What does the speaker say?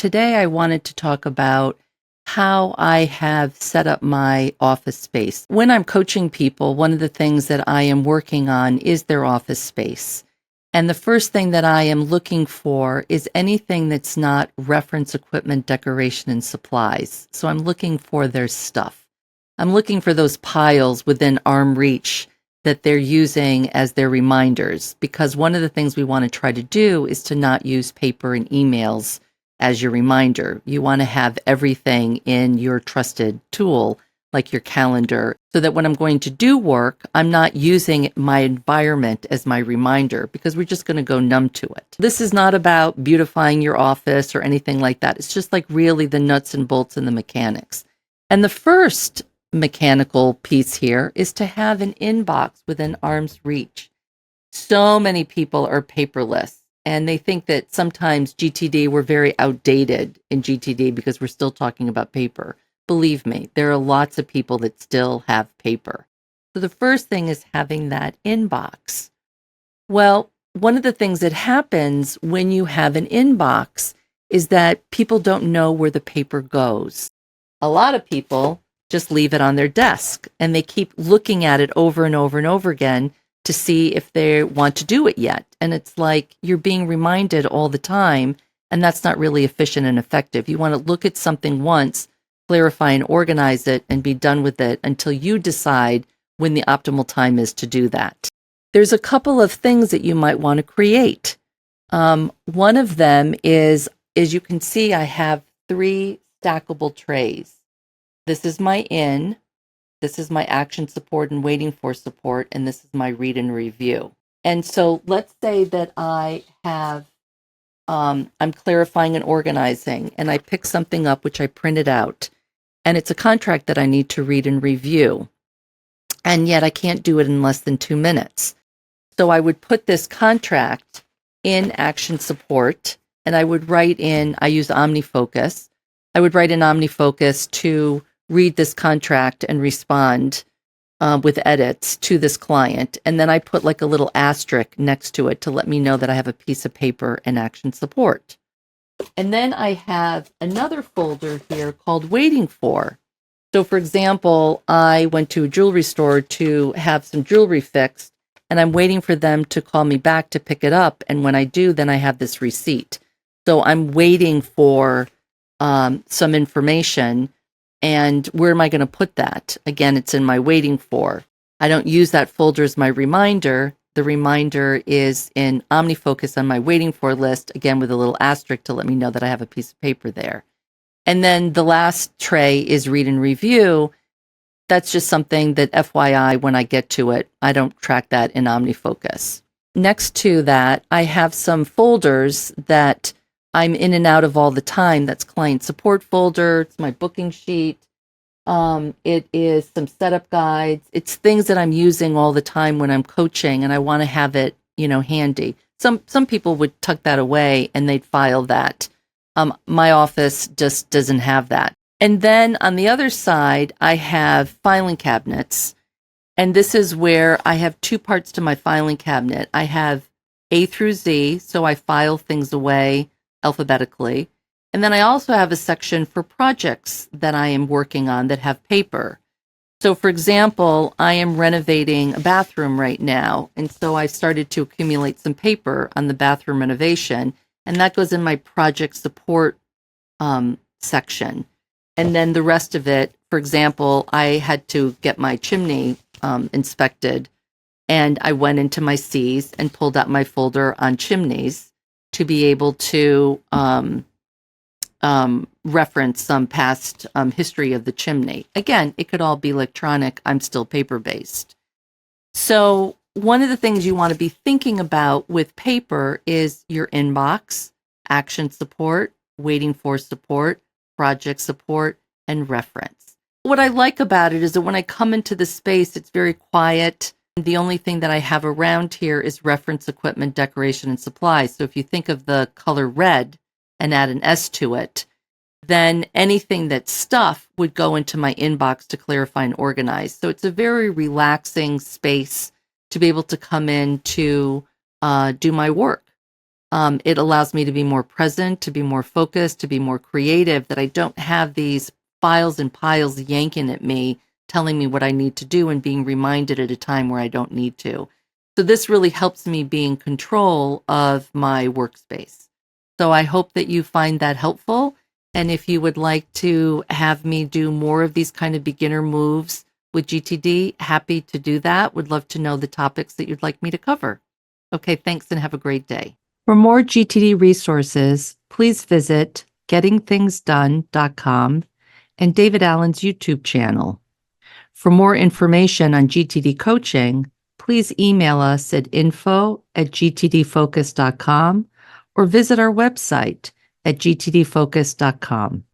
today I wanted to talk about how I have set up my office space. When I'm coaching people, one of the things that I am working on is their office space. And the first thing that I am looking for is anything that's not reference equipment, decoration, and supplies. So I'm looking for their stuff. I'm looking for those piles within arm reach that they're using as their reminders, because one of the things we want to try to do is to not use paper and emails as your reminder. You want to have everything in your trusted tool, like your calendar, so that when I'm going to do work, I'm not using my environment as my reminder, because we're just going to go numb to it. This is not about beautifying your office or anything like that. It's just like really the nuts and bolts and the mechanics. And the first mechanical piece here is to have an inbox within arm's reach. So many people are paperless, and they think that sometimes GTD, we're very outdated in GTD because we're still talking about paper. Believe me, there are lots of people that still have paper. So the first thing is having that inbox. Well, one of the things that happens when you have an inbox is that people don't know where the paper goes. A lot of people just leave it on their desk, and they keep looking at it over and over and over again to see if they want to do it yet. And it's like you're being reminded all the time, and that's not really efficient and effective. You want to look at something once, clarify and organize it, and be done with it until you decide when the optimal time is to do that. There's a couple of things that you might want to create. One of them is, as you can see, I have 3 stackable trays. This is my in, this is my action support and waiting for support, and this is my read and review. And so let's say that I have, I'm clarifying and organizing, and I pick something up, which I printed out, and it's a contract that I need to read and review. And yet I can't do it in less than 2 minutes. So I would put this contract in action support, and I would write in, I use OmniFocus. I would write in OmniFocus to read this contract and respond with edits to this client. And then I put like a little asterisk next to it to let me know that I have a piece of paper in action support. And then I have another folder here called waiting for. So for example, I went to a jewelry store to have some jewelry fixed, and I'm waiting for them to call me back to pick it up. And when I do, then I have this receipt. So I'm waiting for some information. And where am I going to put that? Again, it's in my waiting for. I don't use that folder as my reminder. The reminder is in OmniFocus on my waiting for list, again with a little asterisk to let me know that I have a piece of paper there. And then the last tray is read and review. That's just something that FYI, when I get to it, I don't track that in OmniFocus. Next to that, I have some folders that I'm in and out of all the time. That's client support folder. It's my booking sheet. It is some setup guides. It's things that I'm using all the time when I'm coaching, and I want to have it, handy. Some people would tuck that away and they'd file that. My office just doesn't have that. And then on the other side, I have filing cabinets. And this is where I have 2 parts to my filing cabinet. I have A through Z, so I file things away alphabetically. And then I also have a section for projects that I am working on that have paper. So for example, I am renovating a bathroom right now. And so I started to accumulate some paper on the bathroom renovation, and that goes in my project support section. And then the rest of it, for example, I had to get my chimney inspected, and I went into my C's and pulled out my folder on chimneys to be able to reference some past history of the chimney. Again, it could all be electronic. I'm still paper-based. So one of the things you want to be thinking about with paper is your inbox, action support, waiting for support, project support, and reference. What I like about it is that when I come into the space, it's very quiet. The only thing that I have around here is reference equipment, decoration, and supplies. So if you think of the color red and add an S to it, then anything that's stuff would go into my inbox to clarify and organize. So it's a very relaxing space to be able to come in to do my work. It allows me to be more present, to be more focused, to be more creative, that I don't have these files and piles yanking at me, telling me what I need to do and being reminded at a time where I don't need to. So this really helps me be in control of my workspace. So I hope that you find that helpful. And if you would like to have me do more of these kind of beginner moves with GTD, happy to do that. Would love to know the topics that you'd like me to cover. Okay, thanks and have a great day. For more GTD resources, please visit gettingthingsdone.com and David Allen's YouTube channel. For more information on GTD coaching, please email us at info@gtdfocus.com or visit our website at gtdfocus.com.